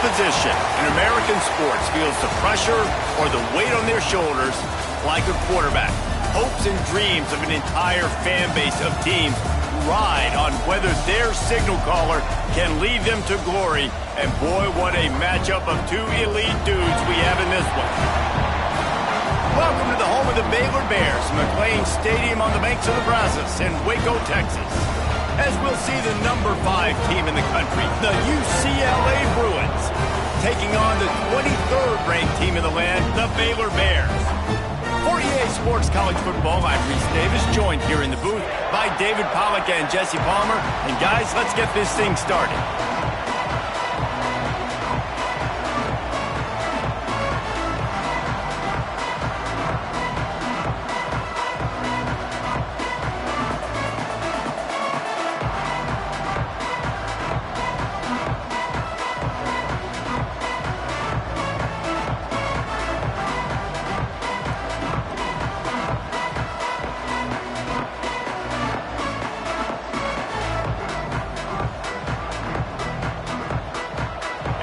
position in American sports feels the pressure or the weight on their shoulders like a quarterback. Hopes and dreams of an entire fan base of teams ride on whether their signal caller can lead them to glory. And boy, what a matchup of two elite dudes we have in this one. Welcome to the home of the Baylor Bears, McLean Stadium on the banks of the Brazos in Waco, Texas. As we'll see the number 5 team in the country, the UCLA Bruins, taking on the 23rd ranked team in the land, the Baylor Bears. For EA Sports College Football, I'm Reese Davis, joined here in the booth by David Pollack and Jesse Palmer. And guys, let's get this thing started.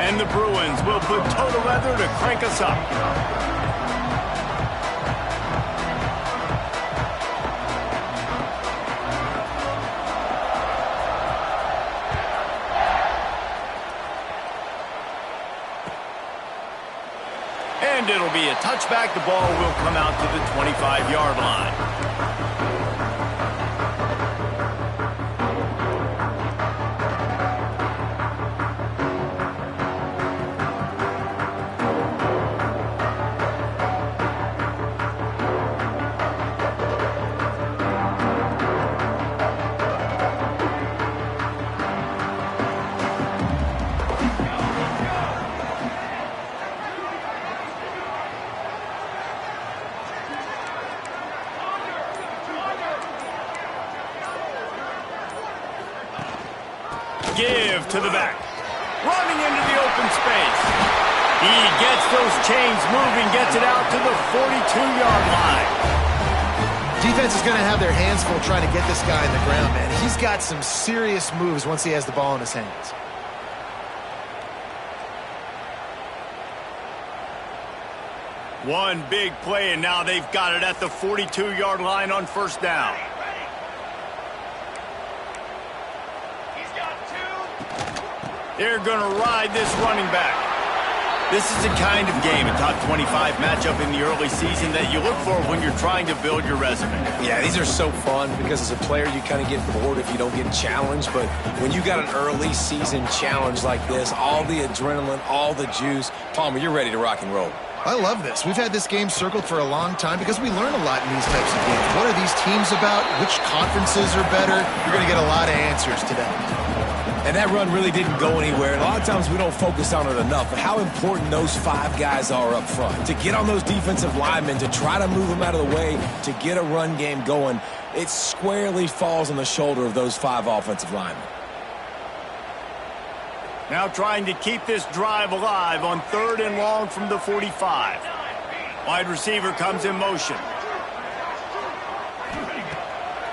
And the Bruins will put total leather to crank us up. And it'll be a touchback. The ball will come out to the 25-yard line. Give to the back. Running into the open space. He gets those chains moving, gets it out to the 42-yard line. Defense is going to have their hands full trying to get this guy in the ground, man. He's got some serious moves once he has the ball in his hands. One big play, and now they've got it at the 42-yard line on first down. They're going to ride this running back. This is the kind of game, a top 25 matchup in the early season that you look for when you're trying to build your resume. Yeah, these are so fun because as a player, you kind of get bored if you don't get challenged. But when you got an early season challenge like this, all the adrenaline, all the juice, Palmer, you're ready to rock and roll. I love this. We've had this game circled for a long time because we learn a lot in these types of games. What are these teams about? Which conferences are better? You're going to get a lot of answers today. And that run really didn't go anywhere. And a lot of times we don't focus on it enough, but how important those 5 guys are up front. To get on those defensive linemen, to try to move them out of the way, to get a run game going, it squarely falls on the shoulder of those 5 offensive linemen. Now trying to keep this drive alive on 3rd and long from the 45. Wide receiver comes in motion.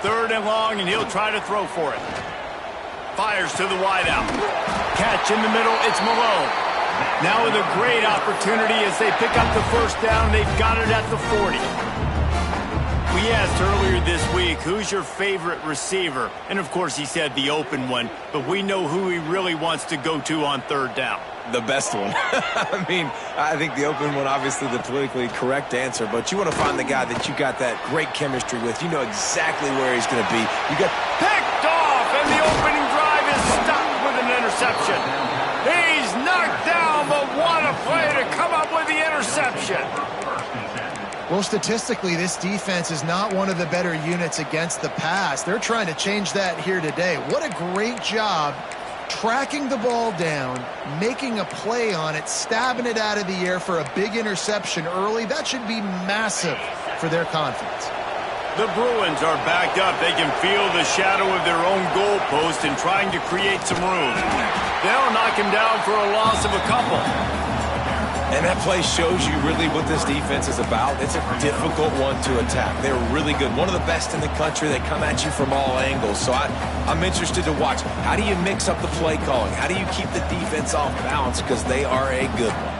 3rd and long, and he'll try to throw for it. Fires to the wideout. Catch in the middle, it's Malone. Now with a great opportunity as they pick up the first down, they've got it at the 40. We asked earlier this week, who's your favorite receiver? And of course he said the open one, but we know who he really wants to go to on 3rd down. The best one. I mean, I think the open one, obviously the politically correct answer, but you want to find the guy that you got that great chemistry with. You know exactly where he's going to be. You got picked off, and the opening drive is stopped with an interception. He's knocked down, but what a play to come up with the interception. Well, statistically, this defense is not one of the better units against the pass. They're trying to change that here today. What a great job tracking the ball down, making a play on it, stabbing it out of the air for a big interception early. That should be massive for their confidence. The Bruins are backed up. They can feel the shadow of their own goalpost and trying to create some room. They'll knock him down for a loss of a couple. And that play shows you really what this defense is about. It's a difficult one to attack. They're really good. One of the best in the country. They come at you from all angles. So I'm interested to watch. How do you mix up the play calling? How do you keep the defense off balance? Because they are a good one.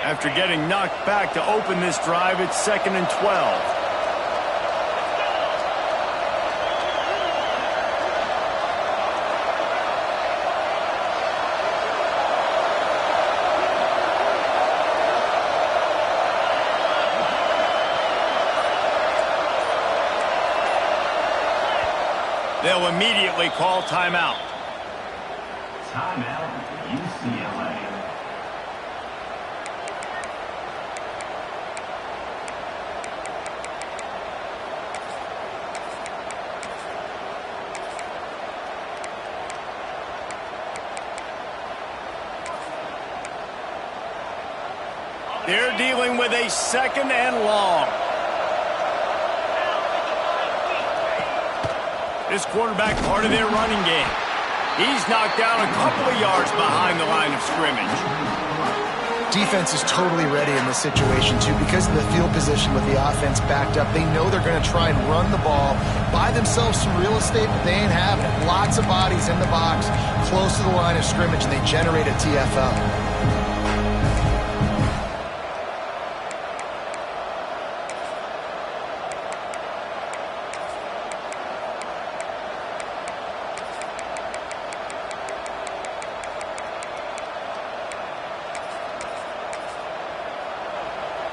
After getting knocked back to open this drive, it's 2nd and 12. They'll immediately call timeout. Timeout, UCLA. They're dealing with a 2nd and long. This quarterback part of their running game. He's knocked down a couple of yards behind the line of scrimmage. Defense is totally ready in this situation, too, because of the field position with the offense backed up. They know they're going to try and run the ball, buy themselves some real estate, but they ain't having it. Lots of bodies in the box, close to the line of scrimmage, and they generate a TFL.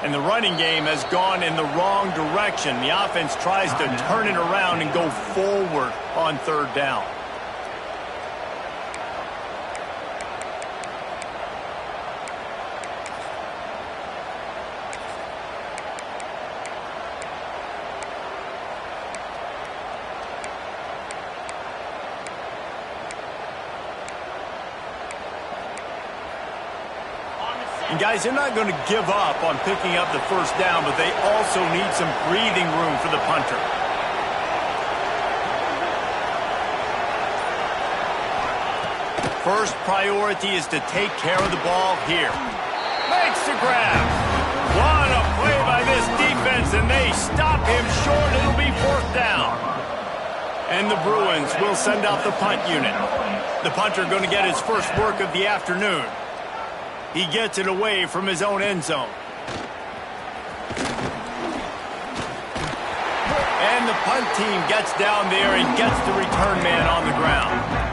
And the running game has gone in the wrong direction. The offense tries to turn it around and go forward on 3rd down. And guys, they're not going to give up on picking up the 1st down, but they also need some breathing room for the punter. First priority is to take care of the ball here. Makes the grab. What a play by this defense, and they stop him short. It'll be 4th down. And the Bruins will send out the punt unit. The punter going to get his first work of the afternoon. He gets it away from his own end zone. And the punt team gets down there and gets the return man on the ground.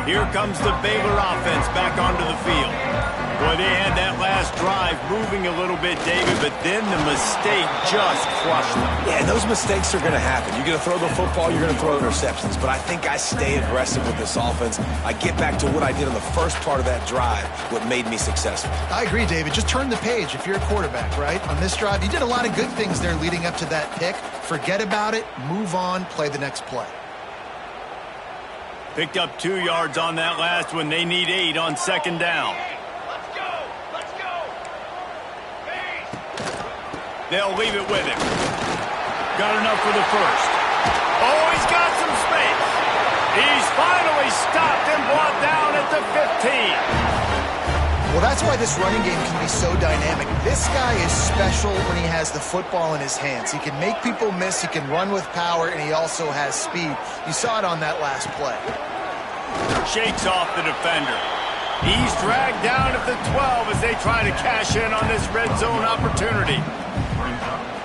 Here comes the Baylor offense back onto the field. Boy, they had that last drive moving a little bit, David, but then the mistake just crushed them. Yeah, and those mistakes are going to happen. You're going to throw the football, you're going to throw interceptions. But I think I stay aggressive with this offense. I get back to what I did in the first part of that drive, what made me successful. I agree, David. Just turn the page if you're a quarterback, right? On this drive, you did a lot of good things there leading up to that pick. Forget about it, move on, play the next play. Picked up 2 yards on that last one. They need 8 on 2nd down. Let's go! Let's go! They'll leave it with him. Got enough for the 1st. Oh, he's got some space. He's finally stopped and brought down at the 15. Well, that's why this running game can be so dynamic. This guy is special when he has the football in his hands. He can make people miss, he can run with power, and he also has speed. You saw it on that last play. Shakes off the defender. He's dragged down at the 12 as they try to cash in on this red zone opportunity.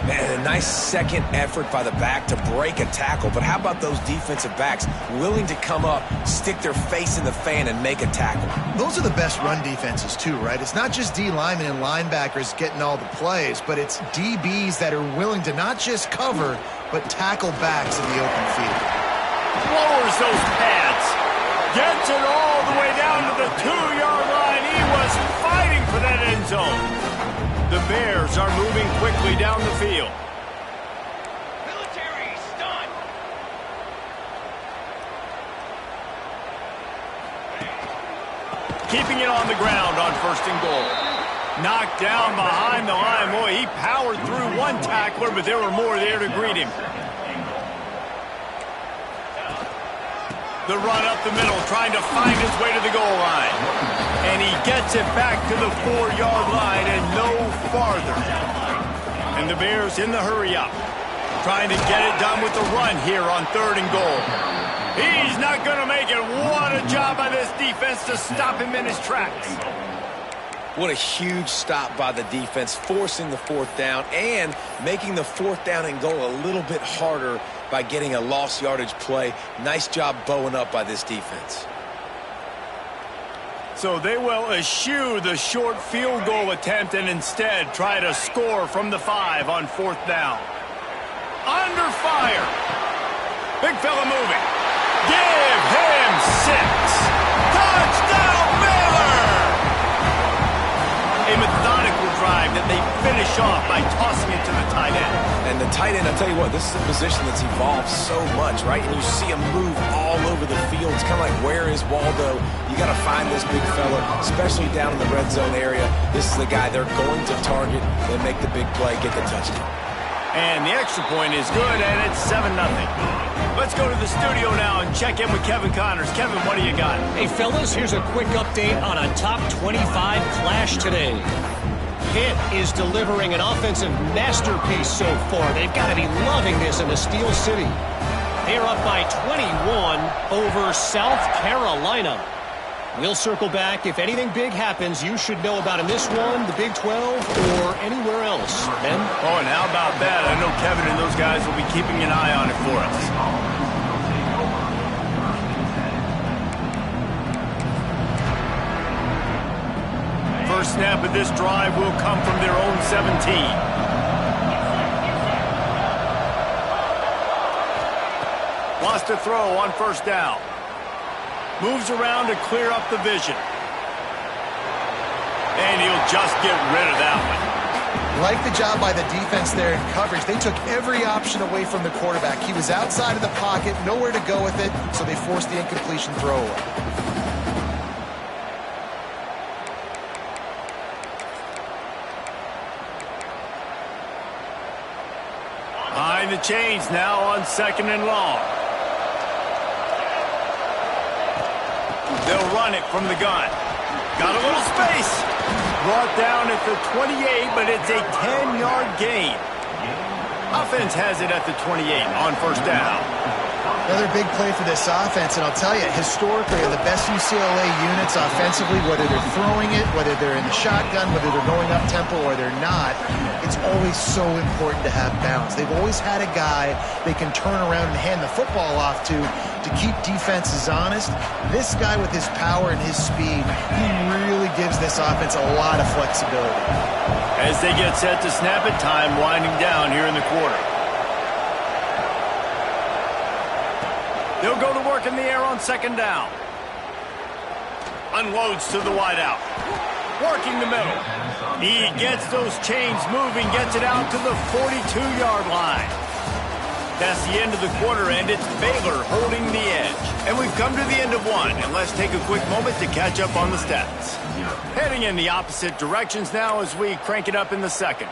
Man, a nice second effort by the back to break a tackle. But how about those defensive backs willing to come up, stick their face in the fan, and make a tackle? Those are the best run defenses, too, right? It's not just D linemen and linebackers getting all the plays, but it's DBs that are willing to not just cover, but tackle backs in the open field. Lowers those pads. Gets it all the way down to the 2-yard line. He was fighting for that end zone. The Bears are moving quickly down the field. Military stunt. keeping it on the ground on 1st and goal. Knocked down behind the line. Boy, he powered through one tackler, but there were more there to greet him. The run up the middle, trying to find his way to the goal line. And he gets it back to the 4-yard line and no farther. And the Bears in the hurry-up, trying to get it done with the run here on 3rd and goal. He's not going to make it. What a job by this defense to stop him in his tracks. What a huge stop by the defense, forcing the 4th down and making the 4th down and goal a little bit harder by getting a lost yardage play. Nice job bowing up by this defense. So they will eschew the short field goal attempt and instead try to score from the 5 on 4th down. Under fire. Big fella moving. Give him 6. Touchdown, Baylor! A methodical drive that they finish off by tossing it to the tight end. And the tight end, I'll tell you what, this is a position that's evolved so much, right? And you see him move all over the field. It's kind of like, where is Waldo? You got to find this big fella, especially down in the red zone area. This is the guy they're going to target. They make the big play, get the touchdown. And the extra point is good, and it's 7-0. Let's go to the studio now and check in with Kevin Connors. Kevin, what do you got? Hey, fellas, here's a quick update on a top 25 clash today. Pitt is delivering an offensive masterpiece so far. They've got to be loving this in the Steel City. They're up by 21 over South Carolina. We'll circle back. If anything big happens, you should know about in this one, the Big 12, or anywhere else. Ben? Oh, and how about that? I know Kevin and those guys will be keeping an eye on it for us. First snap of this drive will come from their own 17. Lost a throw on 1st down. Moves around to clear up the vision. And he'll just get rid of that one. Like the job by the defense there in coverage. They took every option away from the quarterback. He was outside of the pocket, nowhere to go with it, so they forced the incompletion throw away. Behind the chains now on 2nd and long. They'll run it from the gun. Got a little space. Brought down at the 28, but it's a 10-yard gain. Offense has it at the 28 on 1st down. Another big play for this offense, and I'll tell you, historically, the best UCLA units offensively, whether they're throwing it, whether they're in the shotgun, whether they're going up tempo or they're not, it's always so important to have balance. They've always had a guy they can turn around and hand the football off to keep defenses honest. This guy with his power and his speed, he really gives this offense a lot of flexibility. As they get set to snap it, time winding down here in the quarter. They'll go to work in the air on 2nd down. Unloads to the wideout. Working the middle. He gets those chains moving, gets it out to the 42-yard line. That's the end of the quarter, and it's Baylor holding the edge. And we've come to the end of one, and let's take a quick moment to catch up on the stats. Heading in the opposite directions now as we crank it up in the 2nd.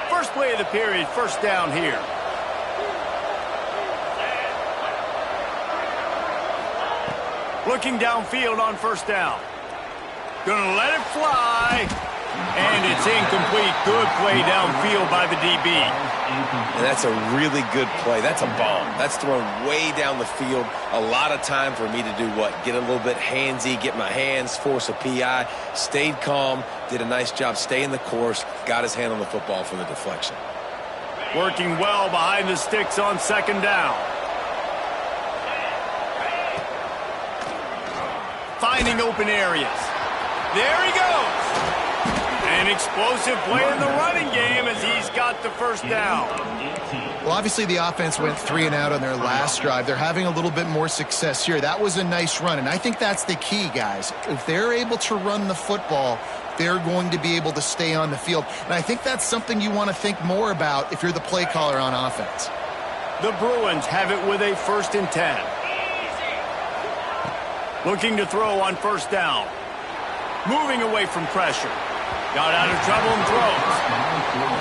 First play of the period, 1st down here. Looking downfield on 1st down. Gonna let it fly. And it's incomplete. Good play downfield by the DB. And that's a really good play. That's a bomb. That's thrown way down the field. A lot of time for me to do what? Get a little bit handsy, get my hands, force a PI. Stayed calm, did a nice job staying the course, got his hand on the football for the deflection. Working well behind the sticks on 2nd down. Finding open areas. There he goes. An explosive play in the running game as he's got the first down. Well, obviously the offense went 3 and out on their last drive. They're having a little bit more success here. That was a nice run, and I think that's the key, guys. If they're able to run the football, they're going to be able to stay on the field. And I think that's something you want to think more about if you're the play caller on offense. The Bruins have it with a 1st and 10. Looking to throw on 1st down. Moving away from pressure. Got out of trouble and throws.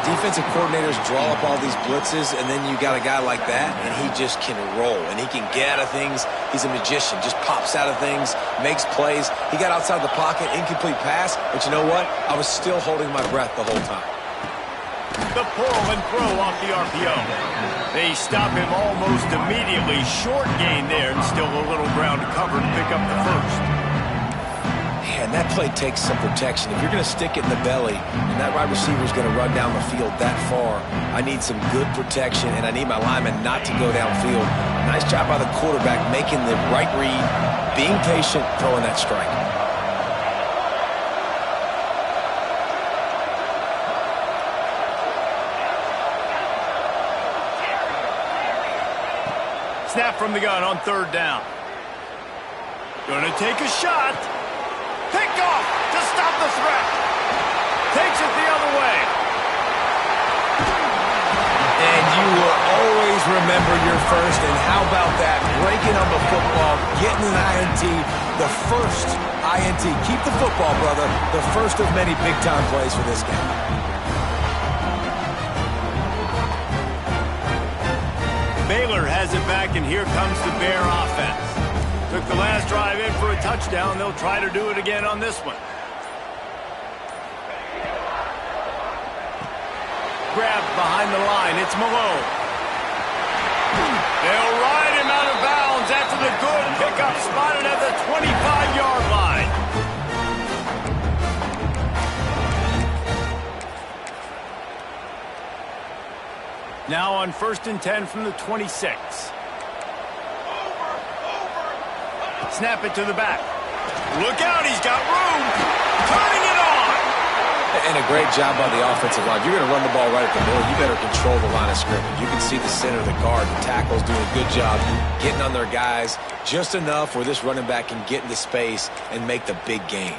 Defensive coordinators draw up all these blitzes, and then you got a guy like that, and he just can roll, and he can get out of things. He's a magician, just pops out of things, makes plays. He got outside the pocket, incomplete pass, but you know what? I was still holding my breath the whole time. The pull and throw off the RPO. They stop him almost immediately. Short gain there, and still a little ground to cover to pick up the first. And that play takes some protection. If you're going to stick it in the belly and that wide receiver is going to run down the field that far, I need some good protection, and I need my lineman not to go downfield. Nice job by the quarterback making the right read, being patient, throwing that strike. Snap from the gun on 3rd down. Gonna take a shot. Picked off to stop the threat. Takes it the other way. And you will always remember your first, and how about that? Breaking on the football, getting an INT, the first INT. Keep the football, brother. The first of many big-time plays for this game. Baylor has it back, and here comes the Bear offense. Took the last drive in for a touchdown. They'll try to do it again on this one. Grabbed behind the line. It's Malone. They'll ride him out of bounds after the good pickup, spotted at the 25-yard line. Now on 1st and 10 from the 26. Snap it to the back. Look out, he's got room. Turning it on. And a great job by the offensive line. You're going to run the ball right at the middle. You better control the line of scrimmage. You can see the center of the guard. The tackle's doing a good job getting on their guys just enough where this running back can get into space and make the big gain.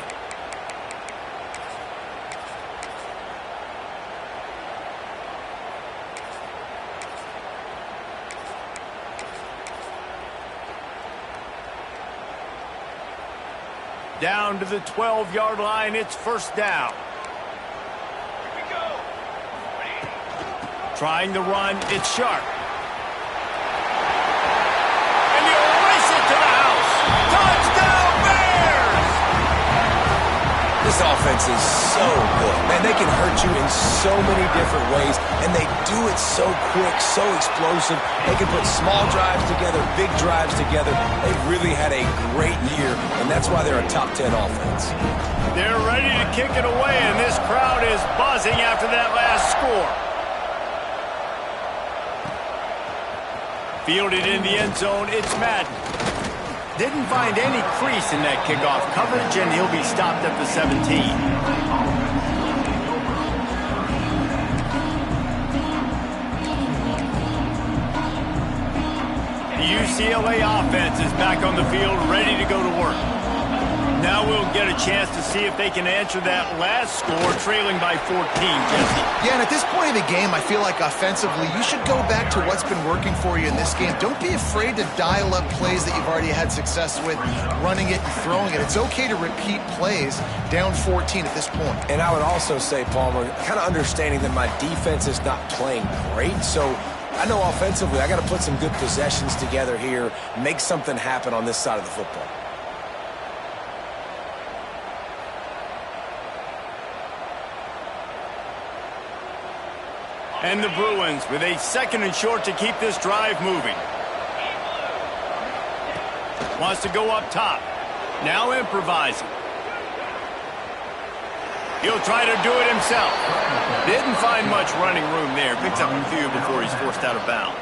Down to the 12-yard line, it's 1st down. Here we go. Trying to run, it's Sharp. And you race it to the house. Touchdown, Bears! This offense is so good. Man, they can hurt you in so many different ways, and they do it so quick, so explosive. They can put small drives together, big drives together. They've really had a great year, and that's why they're a top 10 offense. They're ready to kick it away, and this crowd is buzzing after that last score. Fielded in the end zone, it's Madden. Didn't find any crease in that kickoff coverage, and he'll be stopped at the 17. The UCLA offense is back on the field, ready to go to work. Now we'll get a chance to see if they can answer that last score, trailing by 14, Jesse. Yeah, and at this point in the game, I feel like offensively, you should go back to what's been working for you in this game. Don't be afraid to dial up plays that you've already had success with, running it and throwing it. It's okay to repeat plays down 14 at this point. And I would also say, Palmer, kind of understanding that my defense is not playing great, so I know offensively I got to put some good possessions together here, make something happen on this side of the football. And the Bruins with a 2nd and short to keep this drive moving. Wants to go up top. Now improvising. He'll try to do it himself. Didn't find much running room there. Picks up a few before he's forced out of bounds.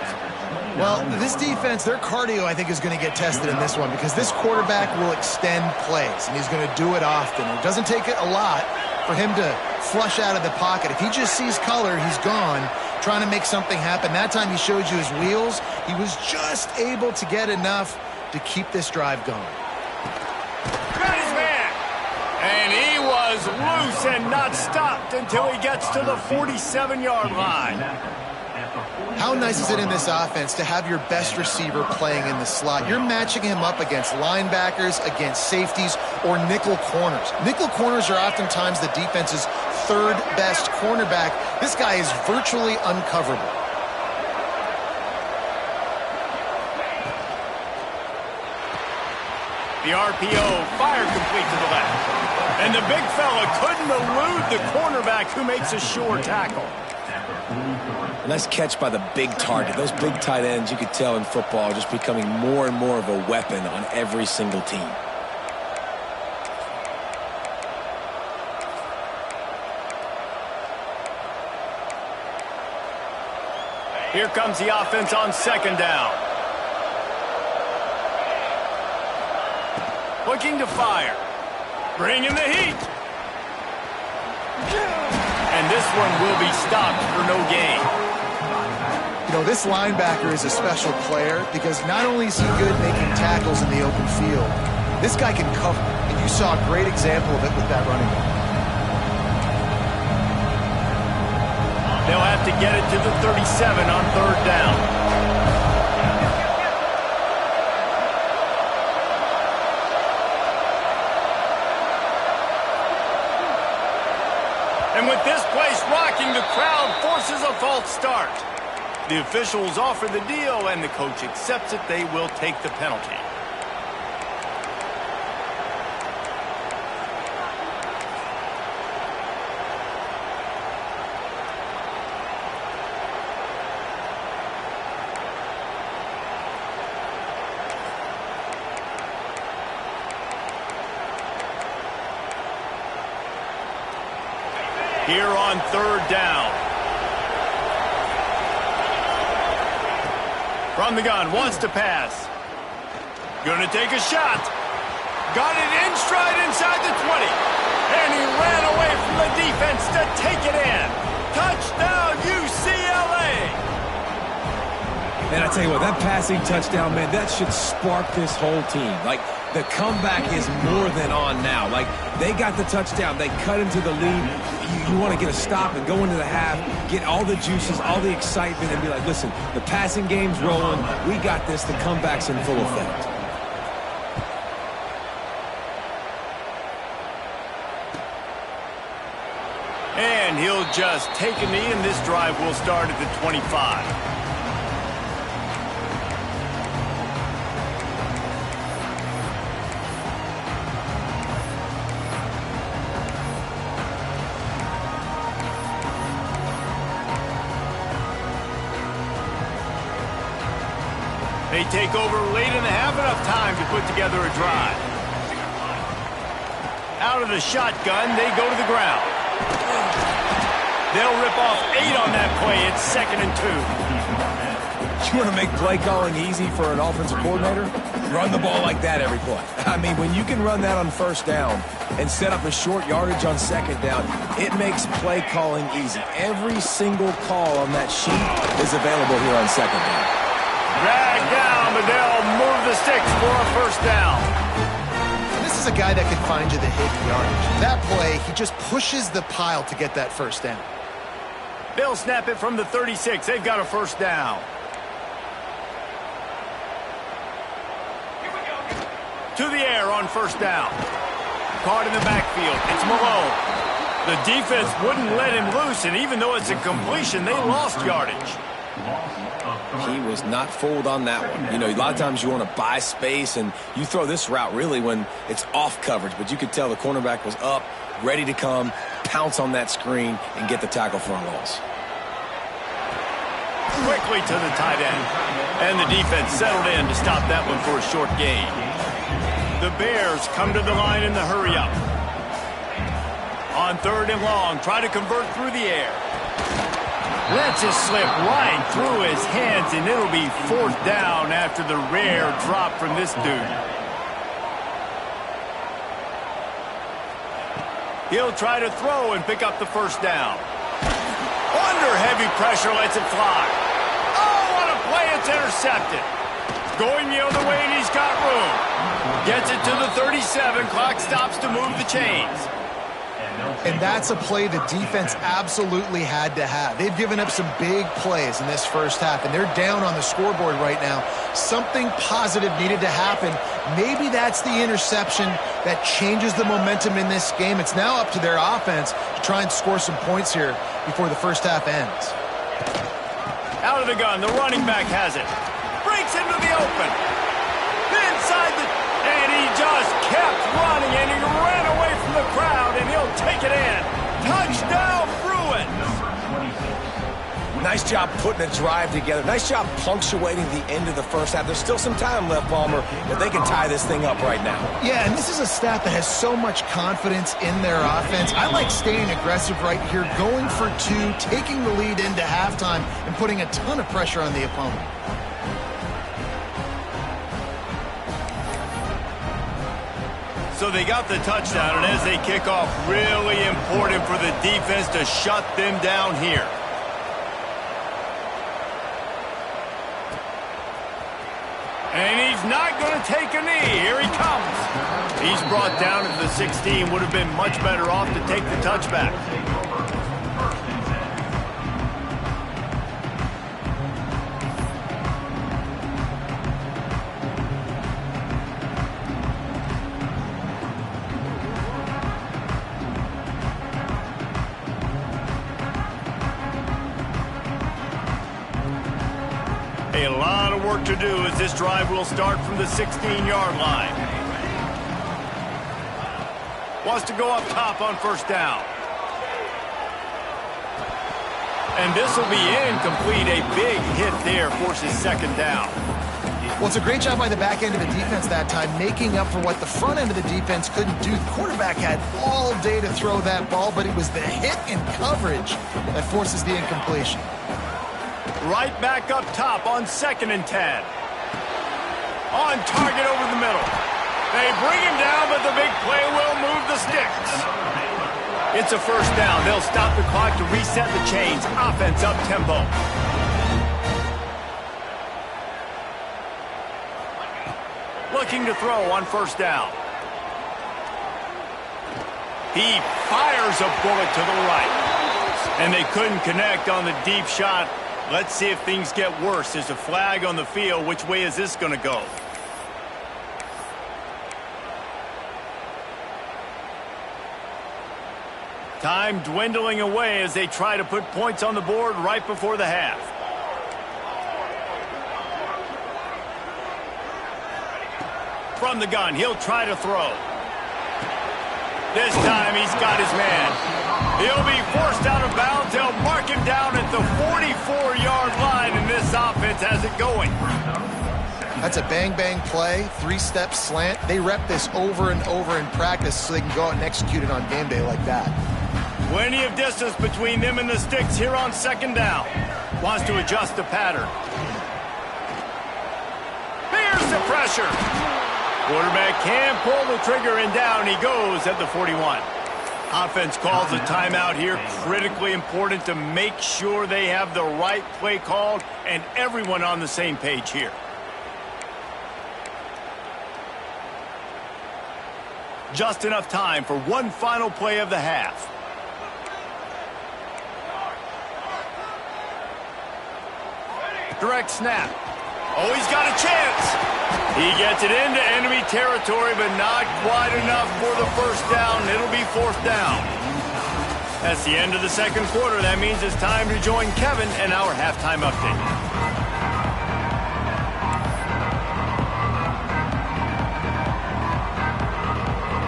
Well, this defense, their cardio, I think, is going to get tested in this one because this quarterback will extend plays, and he's going to do it often. It doesn't take it a lot, for him to flush out of the pocket. If he just sees color, he's gone, trying to make something happen. That time he showed you his wheels. He was just able to get enough to keep this drive going. Got his man. And he was loose and not stopped until he gets to the 47-yard line. How nice is it in this offense to have your best receiver playing in the slot? You're matching him up against linebackers, against safeties, or nickel corners. Nickel corners are oftentimes the defense's third best cornerback. This guy is virtually uncoverable. The RPO fired complete to the left. And the big fella couldn't elude the cornerback who makes a sure tackle. Nice catch by the big target. Those big tight ends, you could tell in football, are just becoming more and more of a weapon on every single team. Here comes the offense on second down. Looking to fire. Bring in the heat. And this one will be stopped for no gain. You know, this linebacker is a special player because not only is he good making tackles in the open field, this guy can cover. And you saw a great example of it with that running back. They'll have to get it to the 37 on third down. And with this place rocking, the crowd forces a false start. The officials offer the deal, and the coach accepts it. They will take the penalty. Here on third down. From the gun, wants to pass. Gonna take a shot. Got it in stride inside the 20. And he ran away from the defense to take it in. Touchdown, UCLA! Man, I tell you what, that passing touchdown, man, that should spark this whole team. Like, the comeback is more than on now. Like, they got the touchdown. They cut into the lead. You want to get a stop and go into the half, get all the juices, all the excitement, and be like, listen, the passing game's rolling. We got this. The comeback's in full effect. And he'll just take a knee, and this drive will start at the 25. They take over late in the half, enough time to put together a drive. Out of the shotgun, they go to the ground. They'll rip off 8 on that play. It's 2nd and 2. You want to make play calling easy for an offensive coordinator? Run the ball like that every play. I mean, when you can run that on first down and set up a short yardage on second down, it makes play calling easy. Every single call on that sheet is available here on second down. Dragged down, but they'll move the sticks for a first down. And this is a guy that can find you the hit yardage. That play, he just pushes the pile to get that first down. They'll snap it from the 36. They've got a first down. To the air on first down. Caught in the backfield. It's Malone. The defense wouldn't let him loose, and even though it's a completion, they lost yardage. He was not fooled on that one. You know, a lot of times you want to buy space, and you throw this route really when it's off coverage, but you could tell the cornerback was up, ready to come, pounce on that screen, and get the tackle for a loss. Quickly to the tight end, and the defense settled in to stop that one for a short gain. The Bears come to the line in the hurry-up. On 3rd and long, try to convert through the air. Lets it slip right through his hands, and it'll be 4th down after the rare drop from this dude. He'll try to throw and pick up the first down. Under heavy pressure, lets it fly. Oh, what a play. It's intercepted. Going the other way, and he's got room. Gets it to the 37. Clock stops to move the chains. And that's a play the defense absolutely had to have. They've given up some big plays in this first half, and they're down on the scoreboard right now. Something positive needed to happen. Maybe that's the interception that changes the momentum in this game. It's now up to their offense to try and score some points here before the first half ends. Out of the gun, the running back has it. Breaks into the open. Inside the... And he just kept running, and he ran away from the crowd, and he'll take it in. Touchdown, Bruins! Nice job putting a drive together. Nice job punctuating the end of the first half. There's still some time left, Palmer, but they can tie this thing up right now. Yeah, and this is a staff that has so much confidence in their offense. I like staying aggressive right here, going for two, taking the lead into halftime, and putting a ton of pressure on the opponent. So they got the touchdown, and as they kick off, really important for the defense to shut them down here. And he's not going to take a knee. Here he comes. He's brought down at the 16. Would have been much better off to take the touchback. A lot of work to do as this drive will start from the 16-yard line. Wants to go up top on first down. And this will be incomplete. A big hit there forces second down. Well, it's a great job by the back end of the defense that time, making up for what the front end of the defense couldn't do. The quarterback had all day to throw that ball, but it was the hit and coverage that forces the incompletion. Right back up top on 2nd and 10. On target over the middle. They bring him down, but the big play will move the sticks. It's a first down. They'll stop the clock to reset the chains. Offense up tempo. Looking to throw on first down. He fires a bullet to the right. And they couldn't connect on the deep shot. Let's see if things get worse. There's a flag on the field. Which way is this going to go? Time dwindling away as they try to put points on the board right before the half. From the gun, he'll try to throw. This time he's got his man. He'll be forced out of bounds. They'll mark him down at the 44-yard line, and this offense has it going. That's a bang-bang play, three-step slant. They rep this over and over in practice so they can go out and execute it on game day like that. Plenty of distance between them and the sticks here on second down. Wants to adjust the pattern. Here's the pressure. Quarterback can pull the trigger, and down he goes at the 41. Offense calls a timeout here. Critically important to make sure they have the right play called and everyone on the same page here. Just enough time for one final play of the half. Direct snap. Oh, he's got a chance. He gets it into enemy territory, but not quite enough for the first down. It'll be fourth down. That's the end of the second quarter. That means it's time to join Kevin and our halftime update.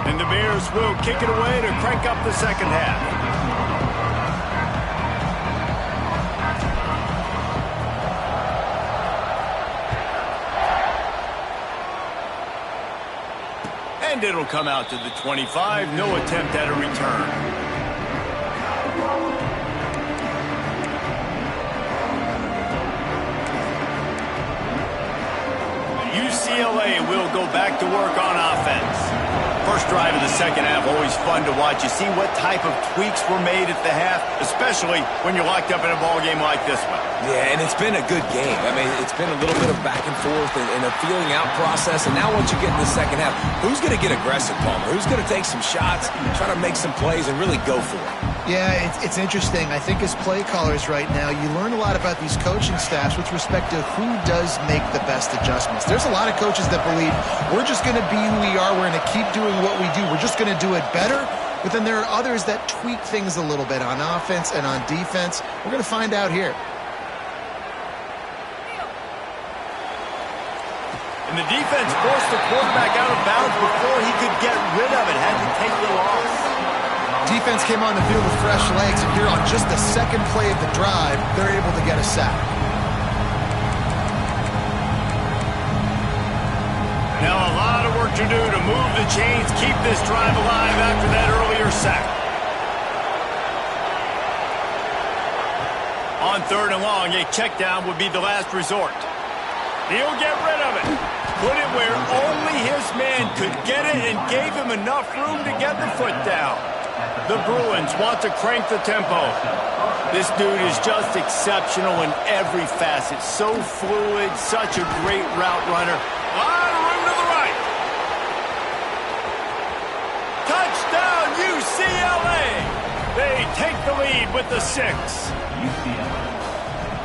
And the Bears will kick it away to crank up the second half. And it'll come out to the 25. No attempt at a return. UCLA will go back to work on offense. First drive of the second half, always fun to watch. You see what type of tweaks were made at the half, especially when you're locked up in a ball game like this one. Yeah, and it's been a good game. I mean, it's been a little bit of back and forth and a feeling out process. And now once you get in the second half, who's going to get aggressive, Palmer? Who's going to take some shots, try to make some plays, and really go for it? Yeah, it's interesting. I think as play callers right now, you learn a lot about these coaching staffs with respect to who does make the best adjustments. There's a lot of coaches that believe we're just going to be who we are. We're going to keep doing what we do. We're just going to do it better. But then there are others that tweak things a little bit on offense and on defense. We're going to find out here. And the defense forced the quarterback out of bounds before he could get rid of it. Had to take the loss. Defense came on the field with fresh legs, and here on just the second play of the drive, they're able to get a sack. Now a lot of work to do to move the chains, keep this drive alive after that earlier sack. On 3rd and long, a check down would be the last resort. He'll get rid of it. Put it where only his man could get it and gave him enough room to get the foot down. The Bruins want to crank the tempo. This dude is just exceptional in every facet. So fluid, such a great route runner. A lot of room to the right. Touchdown, UCLA! They take the lead with the 6.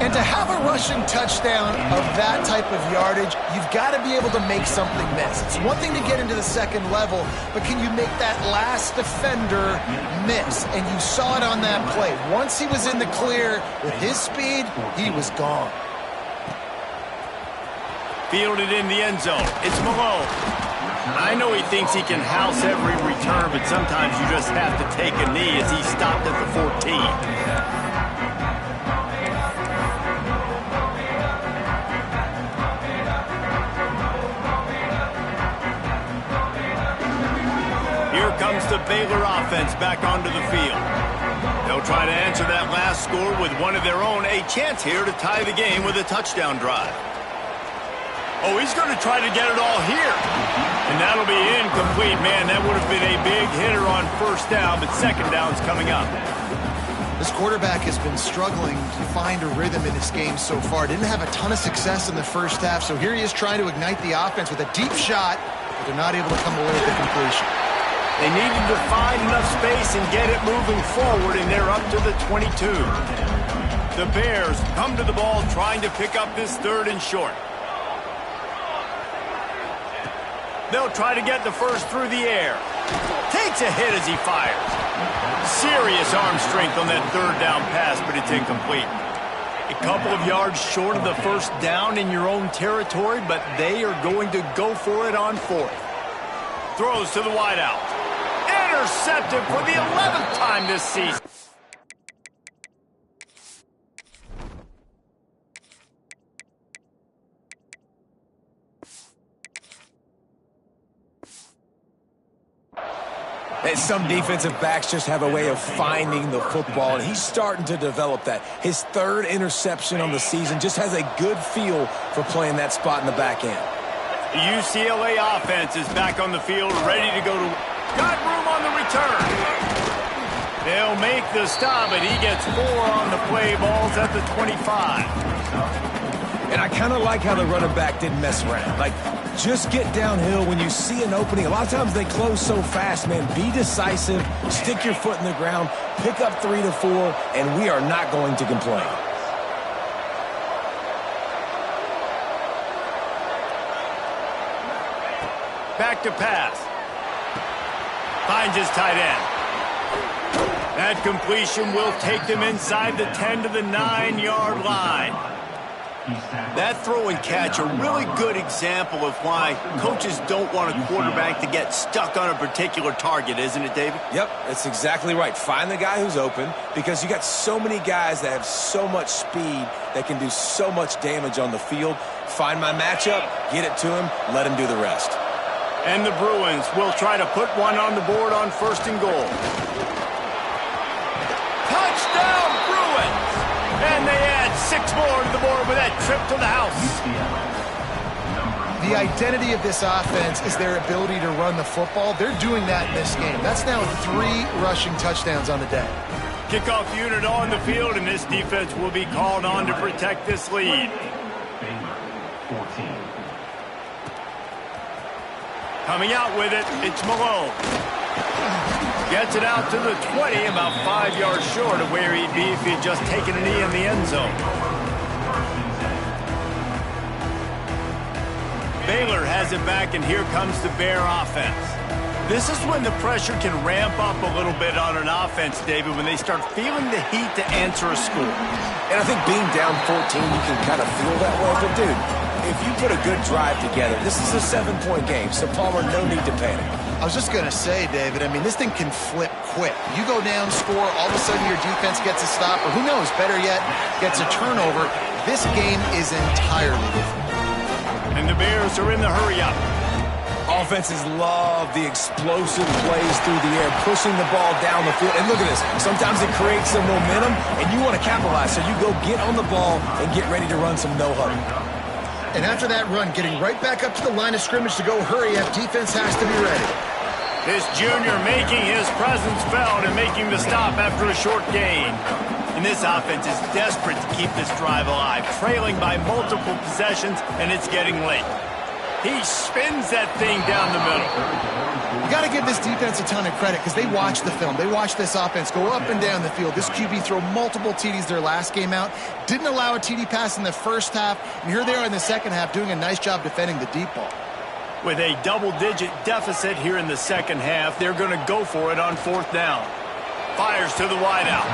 And to have a rushing touchdown of that type of yardage, you've got to be able to make something miss. It's one thing to get into the second level, but can you make that last defender miss? And you saw it on that play. Once he was in the clear with his speed, he was gone. Fielded in the end zone. It's Malone. I know he thinks he can house every return, but sometimes you just have to take a knee as he stopped at the 14. Here comes the Baylor offense back onto the field. They'll try to answer that last score with one of their own. A chance here to tie the game with a touchdown drive. Oh, he's going to try to get it all here. And that'll be incomplete. Man, that would have been a big hitter on first down, but second down's coming up. This quarterback has been struggling to find a rhythm in this game so far. Didn't have a ton of success in the first half, so here he is trying to ignite the offense with a deep shot, but they're not able to come away with the completion. They needed to find enough space and get it moving forward, and they're up to the 22. The Bears come to the ball trying to pick up this 3rd and short. They'll try to get the first through the air. Takes a hit as he fires. Serious arm strength on that 3rd down pass, but it's incomplete. A couple of yards short of the first down in your own territory, but they are going to go for it on 4th. Throws to the wideout. Intercepted for the 11th time this season. And some defensive backs just have a way of finding the football, and he's starting to develop that. His 3rd interception on the season, just has a good feel for playing that spot in the back end. The UCLA offense is back on the field, ready to go to... Got room on the return. They'll make the stop, and he gets 4 on the play. Balls at the 25. And I kind of like how the running back didn't mess around. Like, just get downhill when you see an opening. A lot of times they close so fast, man. Be decisive, stick your foot in the ground, pick up 3 to 4, and we are not going to complain. Back to pass. Finds his tight end. That completion will take them inside the 10 to the 9-yard line. That throw and catch, a really good example of why coaches don't want a quarterback to get stuck on a particular target, isn't it, David? Yep, that's exactly right. Find the guy who's open, because you got so many guys that have so much speed that can do so much damage on the field. Find my matchup, get it to him, let him do the rest. And the Bruins will try to put one on the board on 1st and goal. Touchdown, Bruins! And they add 6 more to the board with that trip to the house. The identity of this offense is their ability to run the football. They're doing that in this game. That's now 3 rushing touchdowns on the day. Kickoff unit on the field, and this defense will be called on to protect this lead. Coming out with it, it's Malone. Gets it out to the 20, about 5 yards short of where he'd be if he'd just taken a knee in the end zone. Baylor has it back, and here comes the Bear offense. This is when the pressure can ramp up a little bit on an offense, David, when they start feeling the heat to answer a score. And I think being down 14, you can kind of feel that way. But, dude, if you put a good drive together, this is a 7-point game, so Palmer, no need to panic. I was just going to say, David, I mean, this thing can flip quick. You go down, score, all of a sudden your defense gets a stop, or who knows, better yet, gets a turnover. This game is entirely different. And the Bears are in the hurry-up. Offenses love the explosive plays through the air, pushing the ball down the field. And look at this. Sometimes it creates some momentum, and you want to capitalize. So you go get on the ball and get ready to run some no-huddle. And after that run, getting right back up to the line of scrimmage to go hurry-up, defense has to be ready. This junior making his presence felt and making the stop after a short gain. And this offense is desperate to keep this drive alive, trailing by multiple possessions, and it's getting late. He spins that thing down the middle. You got to give this defense a ton of credit because they watch the film. They watch this offense go up and down the field. This QB throw multiple TDs their last game out. Didn't allow a TD pass in the first half. And here they are in the second half doing a nice job defending the deep ball. With a double-digit deficit here in the second half, they're going to go for it on 4th down. Fires to the wideout.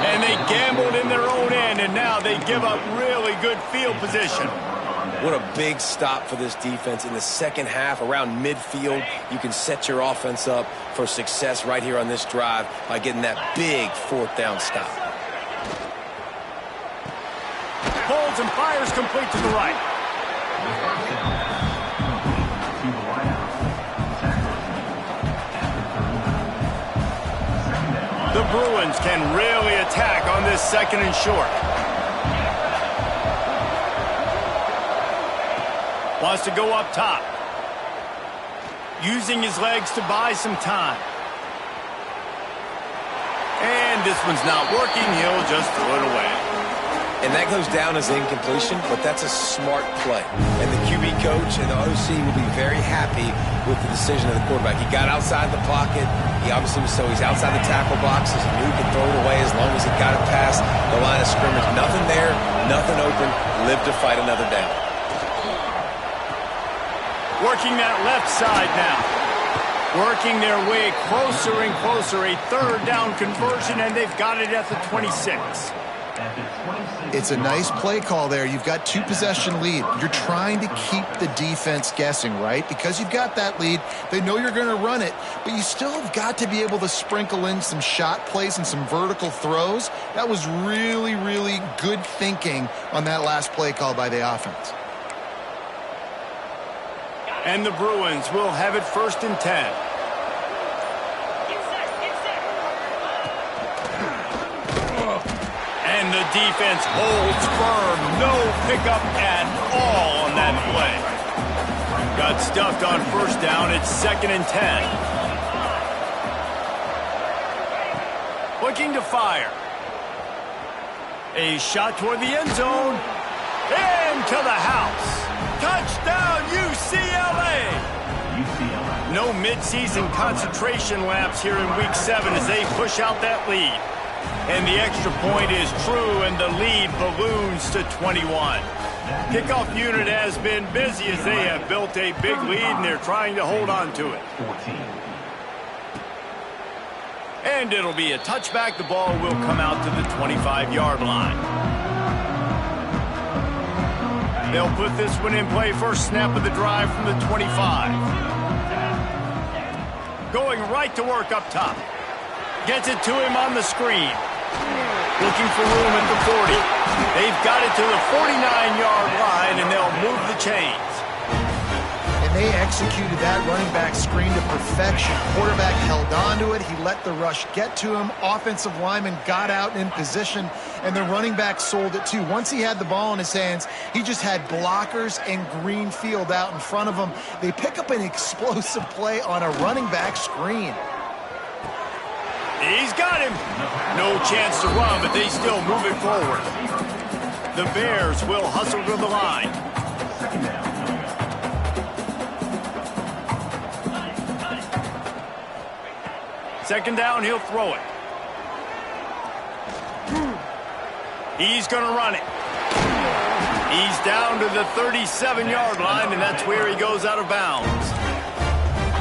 And they gambled in their own end, and now they give up really good field position. What a big stop for this defense in the second half. Around midfield, you can set your offense up for success right here on this drive by getting that big 4th down stop. Holds and fires complete to the right. The Bruins can really attack on this 2nd and short. Wants to go up top. Using his legs to buy some time. And this one's not working. He'll just throw it away. And that goes down as incompletion, but that's a smart play. And the QB coach and the OC will be very happy with the decision of the quarterback. He got outside the pocket. He obviously was he's outside the tackle boxes. He knew he could throw it away as long as he got it past the line of scrimmage. Nothing there, nothing open. Live to fight another down. Working that left side now. Working their way closer and closer. A 3rd down conversion, and they've got it at the 26. It's a nice play call there. You've got 2-possession lead. You're trying to keep the defense guessing, right? Because you've got that lead. They know you're going to run it, but you still have got to be able to sprinkle in some shot plays and some vertical throws. That was really, really good thinking on that last play call by the offense. And the Bruins will have it 1st and 10. And the defense holds firm. No pickup at all on that play. Got stuffed on 1st down. It's 2nd and 10. Looking to fire. A shot toward the end zone. Into the house. Touchdown, UCLA! No midseason concentration laps here in Week 7 as they push out that lead. And the extra point is true, and the lead balloons to 21. Kickoff unit has been busy as they have built a big lead, and they're trying to hold on to it. And it'll be a touchback. The ball will come out to the 25-yard line. They'll put this one in play. First snap of the drive from the 25. Going right to work up top. Gets it to him on the screen. Looking for room at the 40. They've got it to the 49-yard line, and they'll move the chains. And They executed that running back screen to perfection. Quarterback held on to it. He let the rush get to him. Offensive lineman got out in position, and the running back sold it too. Once he had the ball in his hands, he just had blockers and green field out in front of him. They pick up an explosive play on a running back screen. He's got him. No chance to run, but they still move it forward. The Bears will hustle to the line. Second down, he'll throw it. He's going to run it. He's down to the 37-yard line, and that's where he goes out of bounds.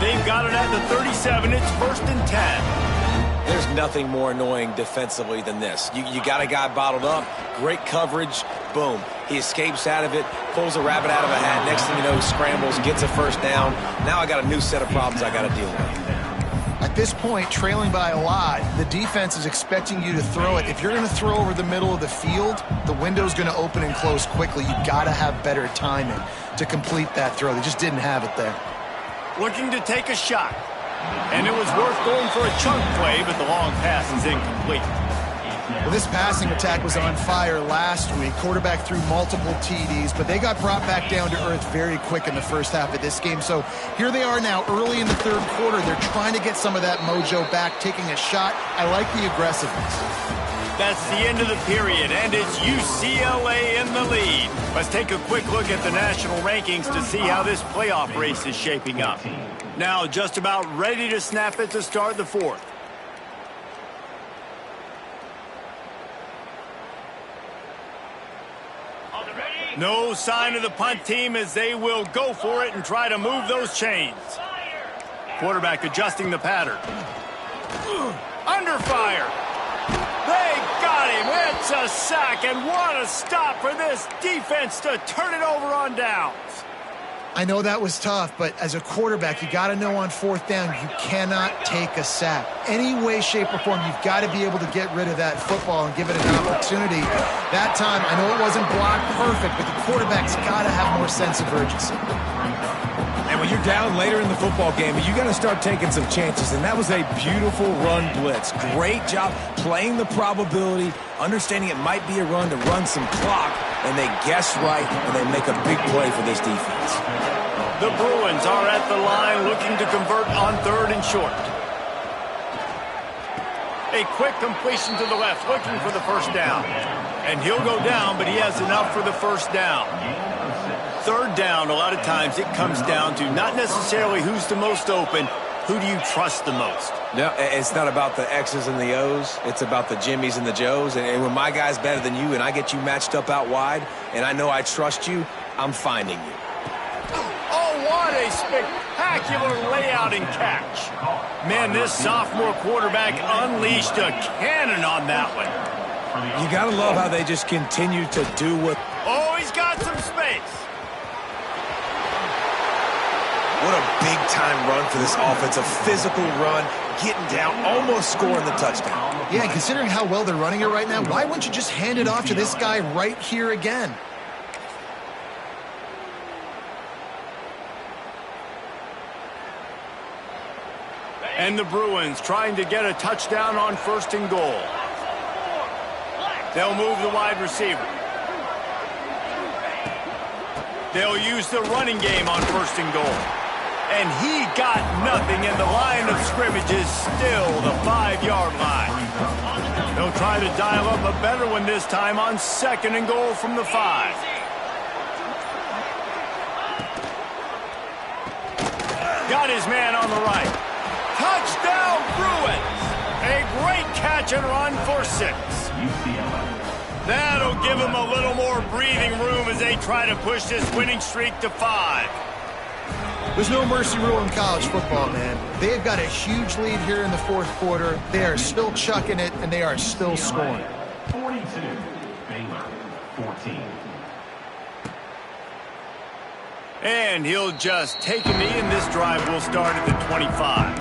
They've got it at the 37. It's 1st and 10. There's nothing more annoying defensively than this. You got a guy bottled up, great coverage, boom. He escapes out of it, pulls a rabbit out of a hat. Next thing you know, he scrambles, gets a first down. Now I got a new set of problems I got to deal with. At this point, trailing by a lot, the defense is expecting you to throw it. If you're going to throw over the middle of the field, the window's going to open and close quickly. You've got to have better timing to complete that throw. They just didn't have it there. Looking to take a shot. And it was worth going for a chunk play, but the long pass is incomplete. Well, this passing attack was on fire last week. Quarterback threw multiple TDs, but they got brought back down to earth very quick in the first half of this game. So here they are now early in the third quarter. They're trying to get some of that mojo back, taking a shot. I like the aggressiveness. That's the end of the period, and it's UCLA in the lead. Let's take a quick look at the national rankings to see how this playoff race is shaping up. Now just about ready to snap it to start the fourth. No sign of the punt team as they will go for it and try to move those chains. Quarterback adjusting the pattern. Under fire. They got him. It's a sack, and what a stop for this defense to turn it over on downs. I know that was tough, but as a quarterback, you got to know on fourth down, you cannot take a sack. Any way, shape, or form, you've got to be able to get rid of that football and give it an opportunity. That time, I know it wasn't blocked perfect, but the quarterback's got to have more sense of urgency. And when you're down later in the football game, you got to start taking some chances, and that was a beautiful run blitz. Great job playing the probability, understanding it might be a run to run some clock, and they guess right, and they make a big play for this defense. The Bruins are at the line looking to convert on 3rd and short. A quick completion to the left, looking for the first down. And he'll go down, but he has enough for the first down. 3rd down, a lot of times it comes down to not necessarily who's the most open, who do you trust the most? No, it's not about the X's and the O's. It's about the Jimmys and the Joes. And when my guy's better than you and I get you matched up out wide and I know I trust you, I'm finding you. Oh, what a spectacular layout and catch. Man, this sophomore quarterback unleashed a cannon on that one. You got to love how they just continue to do what... Oh, he's got some space. What a big-time run for this offense. A physical run, getting down, almost scoring the touchdown. Yeah, and considering how well they're running it right now, why wouldn't you just hand it off to this guy right here again? And the Bruins trying to get a touchdown on 1st and goal. They'll move the wide receiver. They'll use the running game on 1st and goal. And he got nothing, and the line of scrimmage is still the 5-yard line. They'll try to dial up a better one this time on 2nd and goal from the 5. Got his man on the right. Touchdown, Bruins! A great catch and run for 6. That'll give them a little more breathing room as they try to push this winning streak to 5. There's no mercy rule in college football, man. They've got a huge lead here in the fourth quarter. They are still chucking it, and they are still scoring. 42, Baylor, 14. And he'll just take a knee, and this drive will start at the 25.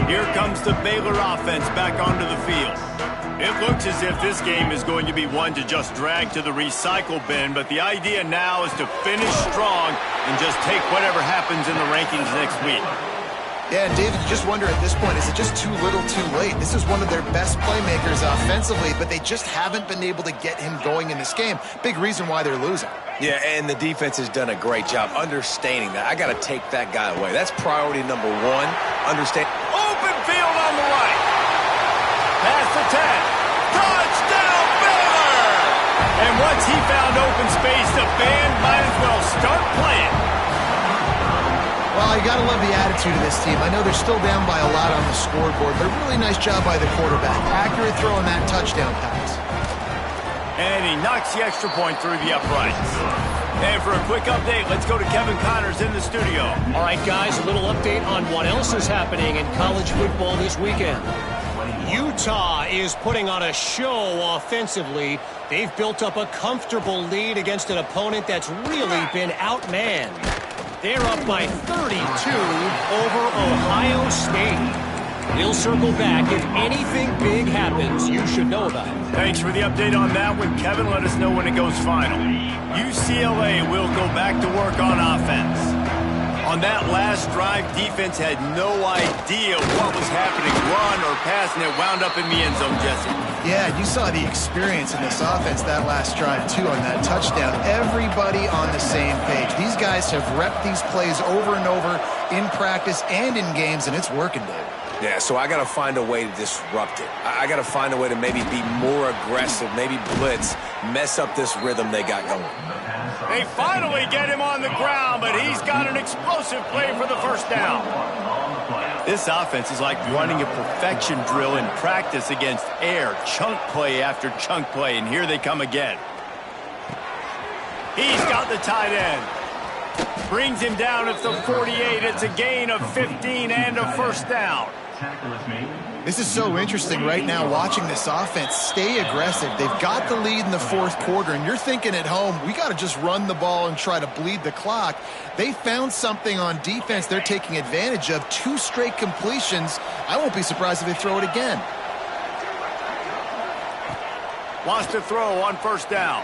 Here comes the Baylor offense back onto the field. It looks as if this game is going to be one to just drag to the recycle bin, but the idea now is to finish strong and just take whatever happens in the rankings next week. Yeah, and David, you just wonder at this point, is it just too little too late? This is one of their best playmakers offensively, but they just haven't been able to get him going in this game. Big reason why they're losing. Yeah, and the defense has done a great job understanding that. I got to take that guy away. That's priority number one. Understand. Open field on the right. Pass to 10. Touchdown, Baylor! And once he found open space, the band might as well start playing. Well, you got to love the attitude of this team. I know they're still down by a lot on the scoreboard, but a really nice job by the quarterback. Accurate throw on that touchdown pass. And he knocks the extra point through the uprights. And for a quick update, let's go to Kevin Connors in the studio. All right, guys, a little update on what else is happening in college football this weekend. Utah is putting on a show offensively. They've built up a comfortable lead against an opponent that's really been outmanned. They're up by 32 over Ohio State. We'll circle back. If anything big happens, you should know about it. Thanks for the update on that one, Kevin. Let us know when it goes final. UCLA will go back to work on offense. On that last drive, defense had no idea what was happening. Run or pass, and it wound up in the end zone, Jesse. Yeah, you saw the experience in this offense that last drive, too, on that touchdown. Everybody on the same page. These guys have repped these plays over and over in practice and in games, and it's working, David. Yeah, so I got to find a way to disrupt it. I got to find a way to maybe be more aggressive, maybe blitz, mess up this rhythm they got going. They finally get him on the ground, but he's got an explosive play for the first down. This offense is like running a perfection drill in practice against air, chunk play after chunk play, and here they come again. He's got the tight end. Brings him down at the 48. It's a gain of 15 and a first down. This is so interesting right now, watching this offense stay aggressive. They've got the lead in the fourth quarter, and you're thinking at home, we got to just run the ball and try to bleed the clock. They found something on defense they're taking advantage of. 2 straight completions. I won't be surprised if they throw it again. Wants to throw on first down.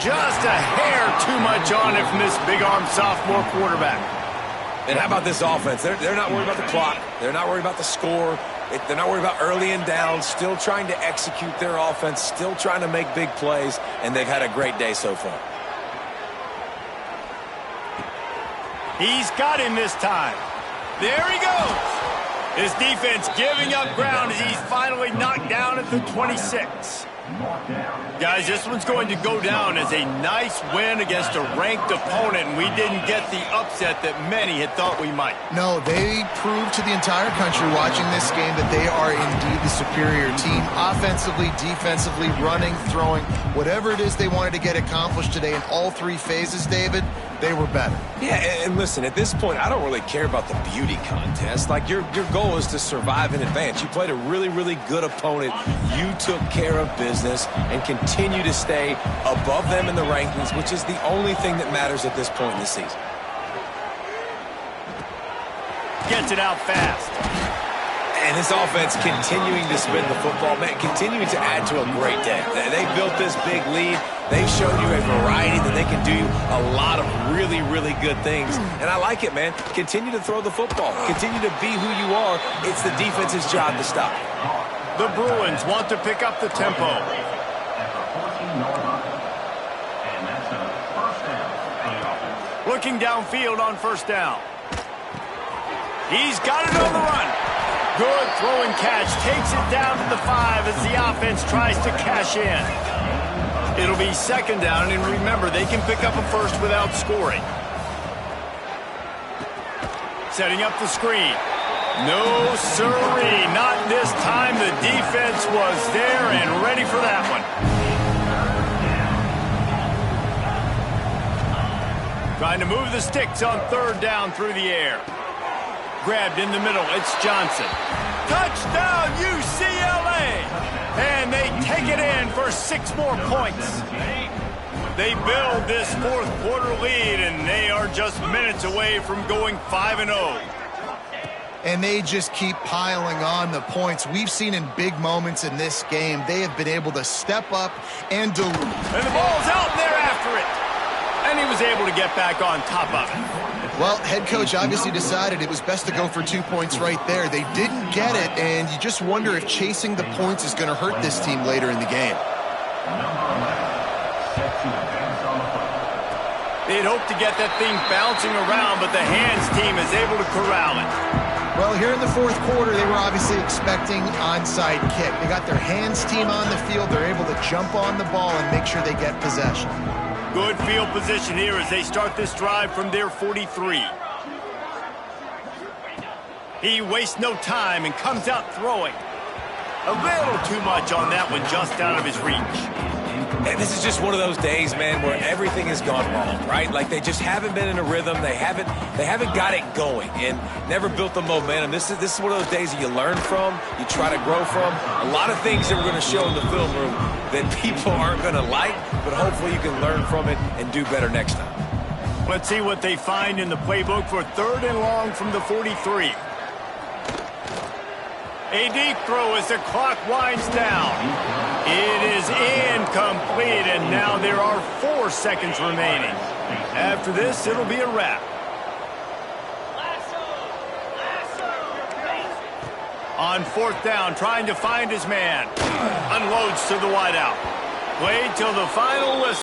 Just a hair too much on it from this big-arm sophomore quarterback. And how about this offense? They're not worried about the clock. They're not worried about the score. They're not worried about early and down. Still trying to execute their offense. Still trying to make big plays. And they've had a great day so far. He's got him this time. There he goes. His defense giving up ground as he's finally knocked down at the 26. Guys, this one's going to go down as a nice win against a ranked opponent, and we didn't get the upset that many had thought we might. No, they proved to the entire country watching this game that they are indeed the superior team. Offensively, defensively, running, throwing, whatever it is they wanted to get accomplished today in all 3 phases, David, they were better. Yeah, and listen, at this point, I don't really care about the beauty contest. Like, your goal is to survive and advance. You played a really, really good opponent. You took care of business and continue to stay above them in the rankings, which is the only thing that matters at this point in the season. Gets it out fast. And this offense continuing to spin the football, man, continuing to add to a great day. They built this big lead. They've shown you a variety that they can do a lot of really, really good things. And I like it, man. Continue to throw the football. Continue to be who you are. It's the defense's job to stop. The Bruins want to pick up the tempo. Looking downfield on first down. He's got it on the run. Good throw and catch. Takes it down to the 5 as the offense tries to cash in. It'll be second down, and remember, they can pick up a first without scoring. Setting up the screen. No, sirree, not this time. The defense was there and ready for that one. Trying to move the sticks on third down through the air. Grabbed in the middle, it's Johnson. Touchdown, UCLA! And they take it in for 6 more points. They build this fourth quarter lead, and they are just minutes away from going 5-0. and they just keep piling on the points. We've seen in big moments in this game, they have been able to step up and deliver. And the ball's out, and they're after it. And he was able to get back on top of it. Well, head coach obviously decided it was best to go for 2 points right there. They didn't get it, and you just wonder if chasing the points is going to hurt this team later in the game. They'd hoped to get that thing bouncing around, but the hands team is able to corral it. Well, here in the fourth quarter, they were obviously expecting onside kick. They got their hands team on the field. They're able to jump on the ball and make sure they get possession. Good field position here as they start this drive from their 43. He wastes no time and comes out throwing. A little too much on that one, just out of his reach. And this is just one of those days, man, where everything has gone wrong, right? Like they just haven't been in a rhythm. They haven't got it going and never built the momentum. This is one of those days that you learn from, you try to grow from. A lot of things that we're going to show in the film room that people aren't going to like, but hopefully you can learn from it and do better next time. Let's see what they find in the playbook for 3rd and long from the 43. A deep throw as the clock winds down. It is incomplete, and now there are 4 seconds remaining. After this, it'll be a wrap. On 4th down, trying to find his man. Unloads to the wideout. Played till the final whistle.